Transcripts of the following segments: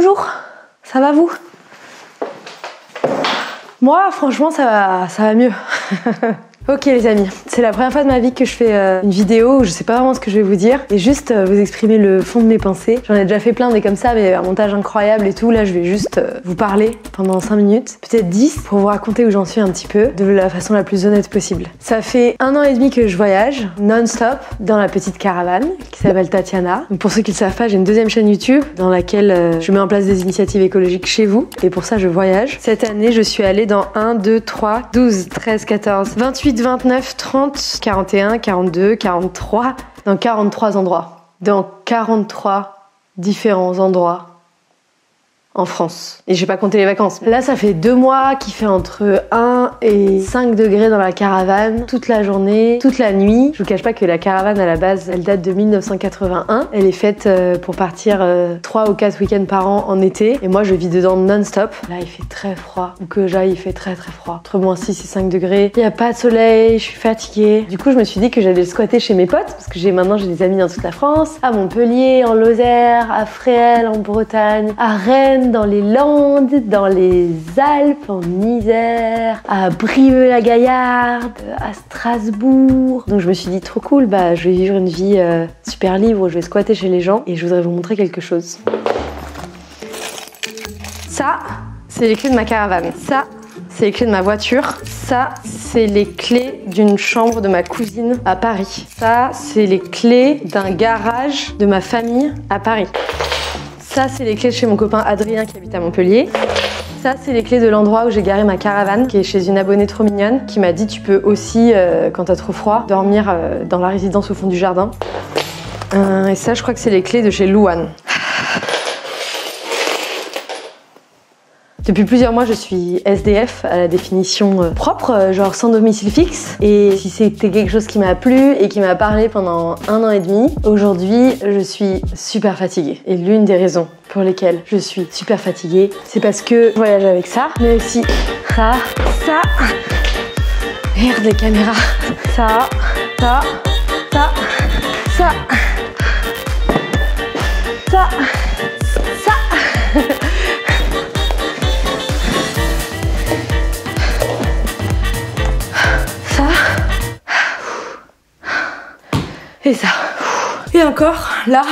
Bonjour, ça va vous? Moi, franchement, ça va mieux. Ok les amis, c'est la première fois de ma vie que je fais une vidéo où je sais pas vraiment ce que je vais vous dire et juste vous exprimer le fond de mes pensées. J'en ai déjà fait plein des comme ça, mais un montage incroyable et tout. Là je vais juste vous parler pendant 5 minutes, peut-être 10, pour vous raconter où j'en suis un petit peu, de la façon la plus honnête possible. Ça fait 1 an et demi que je voyage non-stop dans la petite caravane qui s'appelle Tatiana. Donc pour ceux qui le savent pas, j'ai une deuxième chaîne YouTube dans laquelle je mets en place des initiatives écologiques chez vous et pour ça je voyage. Cette année je suis allée dans 1, 2, 3, 12, 13, 14, 28, 29, 30, 41, 42, 43, dans 43 endroits. Dans 43 différents endroits en France. Et j'ai pas compté les vacances. Là, ça fait 2 mois qu'il fait entre 1 et 5 degrés dans la caravane, toute la journée, toute la nuit. Je vous cache pas que la caravane, à la base, elle date de 1981. Elle est faite pour partir 3 ou 4 week-ends par an en été. Et moi, je vis dedans non-stop. Là, il fait très froid. Où que j'aille, il fait très très froid. Entre moins 6 et 5 degrés. Il y a pas de soleil, je suis fatiguée. Du coup, je me suis dit que j'allais squatter chez mes potes, parce que maintenant, j'ai des amis dans toute la France. À Montpellier, en Lozère, à Fréhel, en Bretagne, à Rennes, dans les Landes, dans les Alpes, en Isère, à Brive-la-Gaillarde, à Strasbourg. Donc je me suis dit trop cool, bah je vais vivre une vie super libre, je vais squatter chez les gens et je voudrais vous montrer quelque chose. Ça, c'est les clés de ma caravane. Ça, c'est les clés de ma voiture. Ça, c'est les clés d'une chambre de ma cousine à Paris. Ça, c'est les clés d'un garage de ma famille à Paris. Ça, c'est les clés de chez mon copain Adrien qui habite à Montpellier. Ça, c'est les clés de l'endroit où j'ai garé ma caravane, qui est chez une abonnée trop mignonne, qui m'a dit tu peux aussi, quand t'as trop froid, dormir dans la résidence au fond du jardin. Et ça, je crois que c'est les clés de chez Louane. Depuis plusieurs mois, je suis SDF à la définition propre, genre sans domicile fixe. Et si c'était quelque chose qui m'a plu et qui m'a parlé pendant 1 an et demi, aujourd'hui, je suis super fatiguée. Et l'une des raisons pour lesquelles je suis super fatiguée, c'est parce que je voyage avec ça, mais aussi ça. Merde, les caméras. Ça. Et ça. Et encore, là,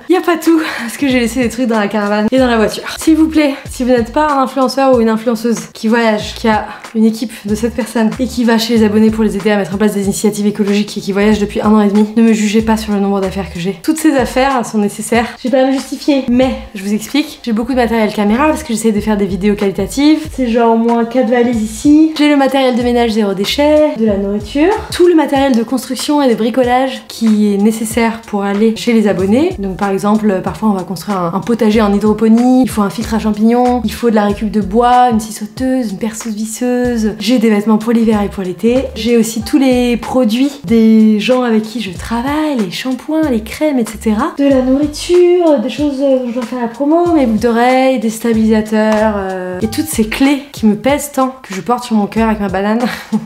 il n'y a pas tout, parce que j'ai laissé des trucs dans la caravane et dans la voiture. S'il vous plaît, si vous n'êtes pas un influenceur ou une influenceuse qui voyage, qui a une équipe de 7 personnes et qui va chez les abonnés pour les aider à mettre en place des initiatives écologiques et qui voyage depuis 1 an et demi, ne me jugez pas sur le nombre d'affaires que j'ai. Toutes ces affaires sont nécessaires. Je vais pas me justifier, mais je vous explique. J'ai beaucoup de matériel caméra parce que j'essaie de faire des vidéos qualitatives. C'est genre au moins 4 valises ici. J'ai le matériel de ménage 0 déchet, de la nourriture, tout le matériel de construction et de bricolage qui est nécessaire pour aller chez les abonnés. Donc par exemple, parfois on va construire un potager en hydroponie, il faut un filtre à champignons, il faut de la récup de bois, une scie sauteuse, une perceuse visseuse. J'ai des vêtements pour l'hiver et pour l'été. J'ai aussi tous les produits des gens avec qui je travaille, les shampoings, les crèmes, etc. De la nourriture, des choses dont je dois faire la promo, mes boucles d'oreilles, des stabilisateurs, et toutes ces clés qui me pèsent tant que je porte sur mon cœur avec ma banane.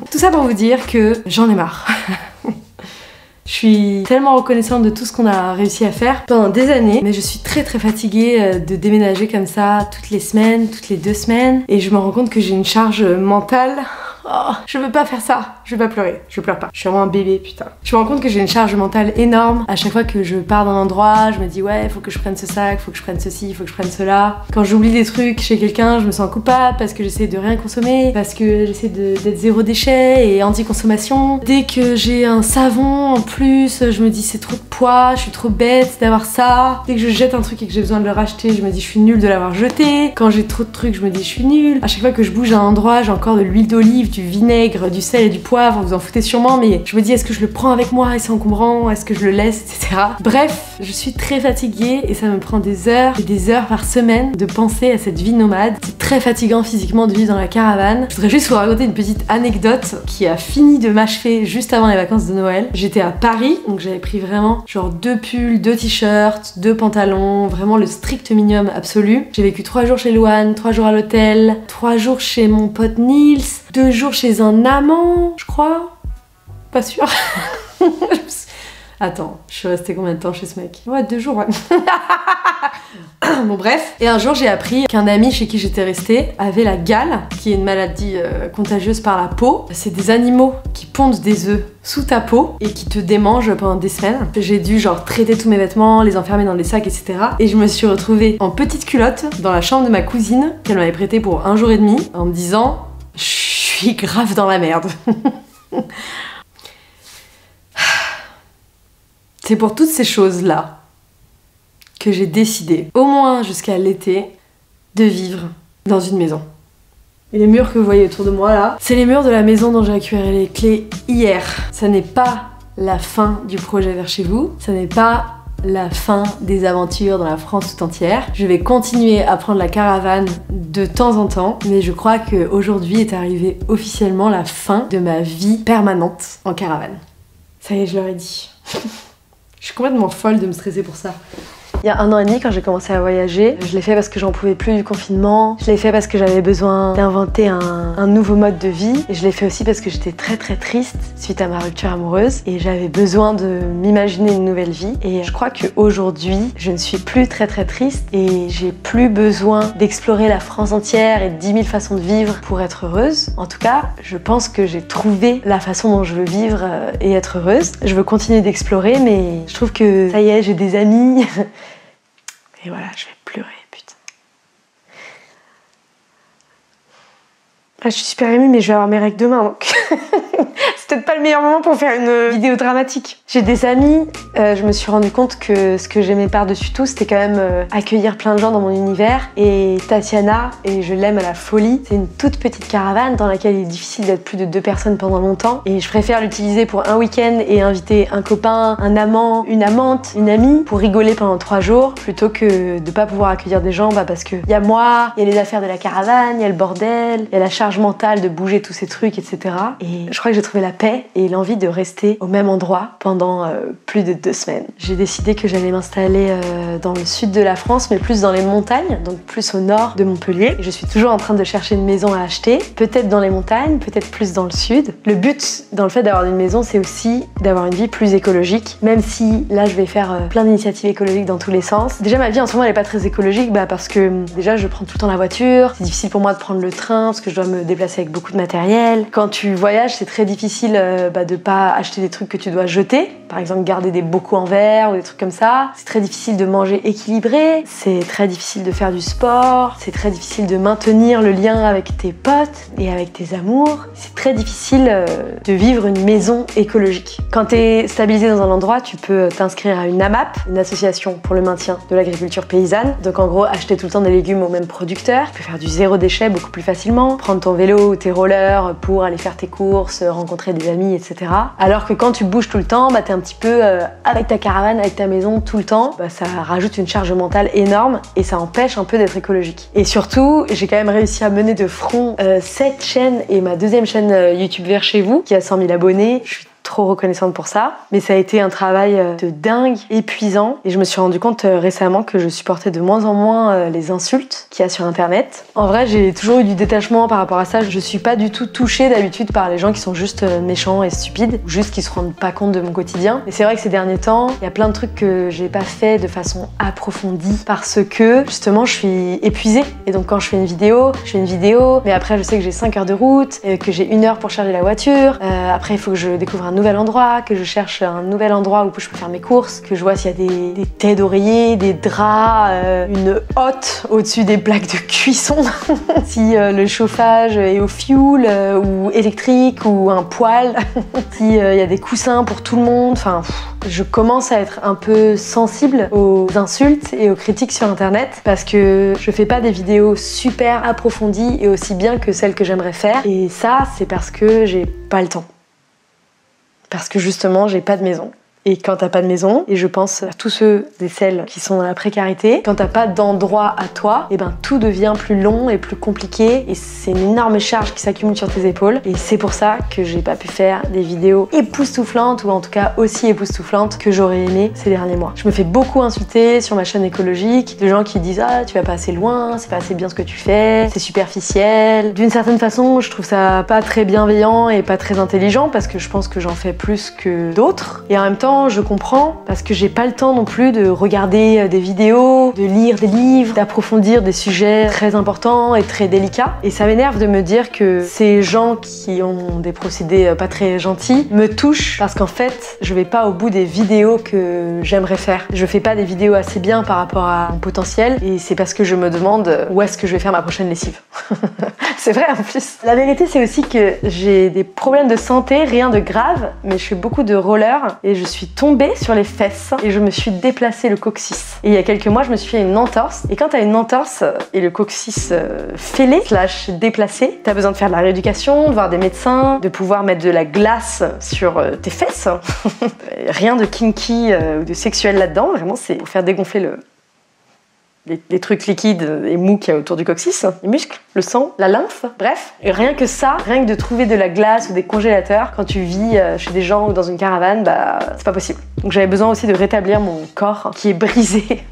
Tout ça pour vous dire que j'en ai marre. Je suis tellement reconnaissante de tout ce qu'on a réussi à faire pendant des années, mais je suis très fatiguée de déménager comme ça toutes les semaines, toutes les 2 semaines, et je me rends compte que j'ai une charge mentale. Oh, je veux pas faire ça, je vais pas pleurer, je pleure pas, je suis vraiment un bébé, putain. Je me rends compte que j'ai une charge mentale énorme. À chaque fois que je pars d'un endroit, je me dis ouais, faut que je prenne ce sac, faut que je prenne ceci, faut que je prenne cela. Quand j'oublie des trucs chez quelqu'un, je me sens coupable parce que j'essaie de rien consommer, parce que j'essaie d'être 0 déchet et anti-consommation. Dès que j'ai un savon en plus, je me dis c'est trop de poids, je suis trop bête d'avoir ça. Dès que je jette un truc et que j'ai besoin de le racheter, je me dis je suis nulle de l'avoir jeté. Quand j'ai trop de trucs, je me dis je suis nulle. À chaque fois que je bouge à un endroit, j'ai encore de l'huile d'olive, du vinaigre, du sel et du poivre, vous en foutez sûrement, mais je me dis est-ce que je le prends avec moi et c'est encombrant, est-ce que je le laisse, etc. Bref, je suis très fatiguée et ça me prend des heures et des heures par semaine de penser à cette vie nomade. C'est très fatigant physiquement de vivre dans la caravane. Je voudrais juste vous raconter une petite anecdote qui a fini de m'achever juste avant les vacances de Noël. J'étais à Paris, donc j'avais pris vraiment genre 2 pulls, 2 t-shirts, 2 pantalons, vraiment le strict minimum absolu. J'ai vécu 3 jours chez Louane, 3 jours à l'hôtel, 3 jours chez mon pote Nils, 2 jours chez un amant, je crois. Pas sûre. Attends, je suis restée combien de temps chez ce mec? Ouais, 2 jours, ouais. Bon bref, et un jour j'ai appris qu'un ami chez qui j'étais restée avait la gale, qui est une maladie contagieuse par la peau. C'est des animaux qui pondent des œufs sous ta peau et qui te démangent pendant des semaines. J'ai dû genre traiter tous mes vêtements, les enfermer dans des sacs, etc. Et je me suis retrouvée en petite culotte dans la chambre de ma cousine qu'elle m'avait prêtée pour 1 jour et demi en me disant je suis grave dans la merde. C'est pour toutes ces choses-là que j'ai décidé, au moins jusqu'à l'été, de vivre dans une maison. Et les murs que vous voyez autour de moi là, c'est les murs de la maison dont j'ai récupéré les clés hier. Ça n'est pas la fin du projet vers chez vous, ça n'est pas la fin des aventures dans la France tout entière. Je vais continuer à prendre la caravane de temps en temps, mais je crois qu'aujourd'hui est arrivée officiellement la fin de ma vie permanente en caravane. Ça y est, je leur ai dit. Je suis complètement folle de me stresser pour ça. Il y a 1 an et demi, quand j'ai commencé à voyager, je l'ai fait parce que j'en pouvais plus du confinement. Je l'ai fait parce que j'avais besoin d'inventer un nouveau mode de vie. Et je l'ai fait aussi parce que j'étais très triste suite à ma rupture amoureuse. Et j'avais besoin de m'imaginer une nouvelle vie. Et je crois qu'aujourd'hui, je ne suis plus très triste. Et j'ai plus besoin d'explorer la France entière et de 10 000 façons de vivre pour être heureuse. En tout cas, je pense que j'ai trouvé la façon dont je veux vivre et être heureuse. Je veux continuer d'explorer, mais je trouve que ça y est, j'ai des amis. Et voilà, je vais pleurer, putain. Là, je suis super émue, mais je vais avoir mes règles demain, donc... C'est peut-être pas le meilleur moment pour faire une vidéo dramatique. J'ai des amis, je me suis rendu compte que ce que j'aimais par-dessus tout, c'était quand même accueillir plein de gens dans mon univers. Et Tatiana, et je l'aime à la folie, c'est une toute petite caravane dans laquelle il est difficile d'être plus de 2 personnes pendant longtemps. Et je préfère l'utiliser pour un week-end et inviter un copain, un amant, une amante, une amie, pour rigoler pendant 3 jours, plutôt que de pas pouvoir accueillir des gens, parce que y a moi, il y a les affaires de la caravane, il y a le bordel, il y a la charge mentale de bouger tous ces trucs, etc. Et je crois que j'ai trouvé la paix et l'envie de rester au même endroit pendant plus de 2 semaines. J'ai décidé que j'allais m'installer dans le sud de la France, mais plus dans les montagnes, donc plus au nord de Montpellier. Et je suis toujours en train de chercher une maison à acheter, peut-être dans les montagnes, peut-être plus dans le sud. Le but dans le fait d'avoir une maison, c'est aussi d'avoir une vie plus écologique, même si là je vais faire plein d'initiatives écologiques dans tous les sens. Déjà ma vie en ce moment elle est pas très écologique, parce que déjà je prends tout le temps la voiture, c'est difficile pour moi de prendre le train parce que je dois me déplacer avec beaucoup de matériel. Quand tu voyages, c'est très difficile de pas acheter des trucs que tu dois jeter, par exemple garder des bocaux en verre ou des trucs comme ça. C'est très difficile de manger équilibré, c'est très difficile de faire du sport, c'est très difficile de maintenir le lien avec tes potes et avec tes amours. C'est très difficile de vivre une maison écologique. Quand tu es stabilisé dans un endroit, tu peux t'inscrire à une AMAP, une association pour le maintien de l'agriculture paysanne. Donc en gros, acheter tout le temps des légumes au même producteur. Tu peux faire du 0 déchet beaucoup plus facilement, prendre ton vélo ou tes rollers pour aller faire tes courses, rencontrer des amis, etc. Alors que quand tu bouges tout le temps, t'es un petit peu avec ta caravane, avec ta maison tout le temps, ça rajoute une charge mentale énorme et ça empêche un peu d'être écologique. Et surtout, j'ai quand même réussi à mener de front cette chaîne et ma 2e chaîne YouTube vers chez vous, qui a 100 000 abonnés. Je suis trop reconnaissante pour ça, mais ça a été un travail de dingue, épuisant, et je me suis rendu compte récemment que je supportais de moins en moins les insultes qu'il y a sur internet. En vrai, j'ai toujours eu du détachement par rapport à ça. Je suis pas du tout touchée d'habitude par les gens qui sont juste méchants et stupides, ou juste qui se rendent pas compte de mon quotidien. Et c'est vrai que ces derniers temps, il y a plein de trucs que j'ai pas fait de façon approfondie parce que justement je suis épuisée. Et donc quand je fais une vidéo, mais après je sais que j'ai 5 heures de route, que j'ai 1 heure pour charger la voiture, après il faut que je découvre un nouvel endroit, que je cherche un nouvel endroit où je peux faire mes courses, que je vois s'il y a des têtes d'oreiller, des draps, une hotte au-dessus des plaques de cuisson, si le chauffage est au fioul ou électrique ou un poêle, s'il y a des coussins pour tout le monde, enfin je commence à être un peu sensible aux insultes et aux critiques sur internet parce que je fais pas des vidéos super approfondies et aussi bien que celles que j'aimerais faire, et ça c'est parce que j'ai pas le temps. Parce que justement, j'ai pas de maison. Et quand t'as pas de maison, et je pense à tous ceux et celles qui sont dans la précarité, quand t'as pas d'endroit à toi, et tout devient plus long et plus compliqué, et c'est une énorme charge qui s'accumule sur tes épaules. Et c'est pour ça que j'ai pas pu faire des vidéos époustouflantes, ou en tout cas aussi époustouflantes que j'aurais aimé ces derniers mois. Je me fais beaucoup insulter sur ma chaîne écologique, de gens qui disent « Ah, tu vas pas assez loin, c'est pas assez bien ce que tu fais, c'est superficiel ». D'une certaine façon, je trouve ça pas très bienveillant et pas très intelligent, parce que je pense que j'en fais plus que d'autres. Et en même temps, temps, je comprends, parce que j'ai pas le temps non plus de regarder des vidéos, de lire des livres, d'approfondir des sujets très importants et très délicats. Et ça m'énerve de me dire que ces gens qui ont des procédés pas très gentils me touchent parce qu'en fait, je vais pas au bout des vidéos que j'aimerais faire. Je fais pas des vidéos assez bien par rapport à mon potentiel et c'est parce que je me demande où est-ce que je vais faire ma prochaine lessive. C'est vrai en plus. La vérité, c'est aussi que j'ai des problèmes de santé, rien de grave, mais je fais beaucoup de roller et je suis tombée sur les fesses et je me suis déplacé le coccyx. Et il y a quelques mois, je me suis fait une entorse. Et quand t'as une entorse et le coccyx fêlé / déplacé, t'as besoin de faire de la rééducation, de voir des médecins, de pouvoir mettre de la glace sur tes fesses. Rien de kinky ou de sexuel là-dedans, vraiment c'est pour faire dégonfler les trucs liquides et mous qu'il y a autour du coccyx, les muscles, le sang, la lymphe, bref. Et rien que ça, rien que de trouver de la glace ou des congélateurs quand tu vis chez des gens ou dans une caravane, bah c'est pas possible. Donc j'avais besoin aussi de rétablir mon corps qui est brisé.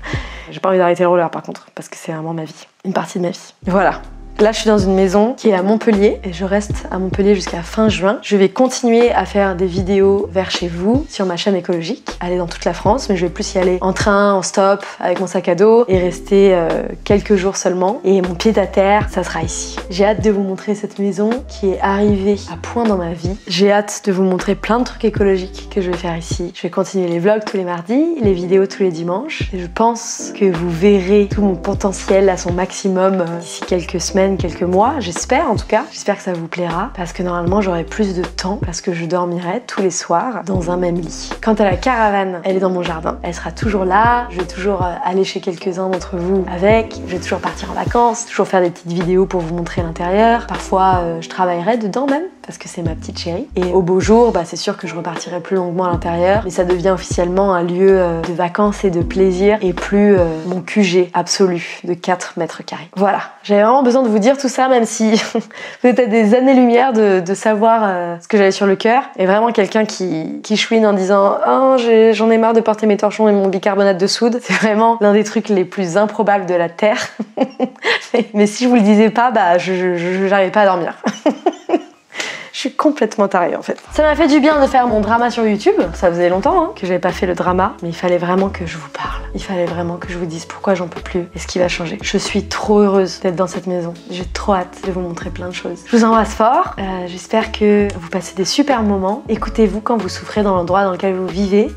J'ai pas envie d'arrêter le roller par contre, parce que c'est vraiment ma vie, une partie de ma vie. Voilà. Là, je suis dans une maison qui est à Montpellier et je reste à Montpellier jusqu'à fin juin. Je vais continuer à faire des vidéos vers chez vous sur ma chaîne écologique, aller dans toute la France, mais je vais plus y aller en train, en stop, avec mon sac à dos et rester quelques jours seulement. Et mon pied à terre, ça sera ici. J'ai hâte de vous montrer cette maison qui est arrivée à point dans ma vie. J'ai hâte de vous montrer plein de trucs écologiques que je vais faire ici. Je vais continuer les vlogs tous les mardis, les vidéos tous les dimanches. Et je pense que vous verrez tout mon potentiel à son maximum d'ici quelques semaines, quelques mois, j'espère en tout cas. J'espère que ça vous plaira parce que normalement j'aurai plus de temps parce que je dormirai tous les soirs dans un même lit. Quant à la caravane, elle est dans mon jardin. Elle sera toujours là. Je vais toujours aller chez quelques-uns d'entre vous avec. Je vais toujours partir en vacances, toujours faire des petites vidéos pour vous montrer l'intérieur. Parfois, je travaillerai dedans même parce que c'est ma petite chérie. Et au beau jour, bah, c'est sûr que je repartirai plus longuement à l'intérieur. Mais ça devient officiellement un lieu de vacances et de plaisir et plus mon QG absolu de 4 mètres carrés. Voilà, j'avais vraiment besoin de vous dire tout ça, même si vous êtes à des années-lumière de savoir ce que j'avais sur le cœur. Et vraiment quelqu'un qui chouine en disant « Oh, j'en ai marre de porter mes torchons et mon bicarbonate de soude ». C'est vraiment l'un des trucs les plus improbables de la Terre. Mais si je vous le disais pas, bah j'arrivais pas à dormir. Je suis complètement tarée en fait. Ça m'a fait du bien de faire mon drama sur YouTube. Ça faisait longtemps que j'avais pas fait le drama, mais il fallait vraiment que je vous parle. Il fallait vraiment que je vous dise pourquoi j'en peux plus et ce qui va changer. Je suis trop heureuse d'être dans cette maison. J'ai trop hâte de vous montrer plein de choses. Je vous embrasse fort. J'espère que vous passez des super moments. Écoutez-vous quand vous souffrez dans l'endroit dans lequel vous vivez.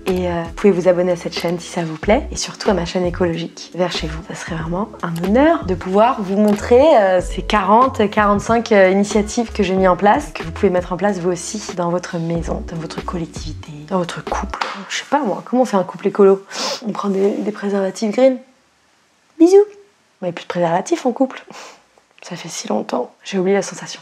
Et vous pouvez vous abonner à cette chaîne si ça vous plaît et surtout à ma chaîne écologique vers chez vous. Ça serait vraiment un honneur de pouvoir vous montrer ces 45 initiatives que j'ai mis en place, que vous pouvez mettre en place vous aussi dans votre maison, dans votre collectivité, dans votre couple. Je sais pas moi, comment on fait un couple écolo? On prend des préservatifs green. Bisous. On n'a plus de préservatifs en couple. Ça fait si longtemps, j'ai oublié la sensation.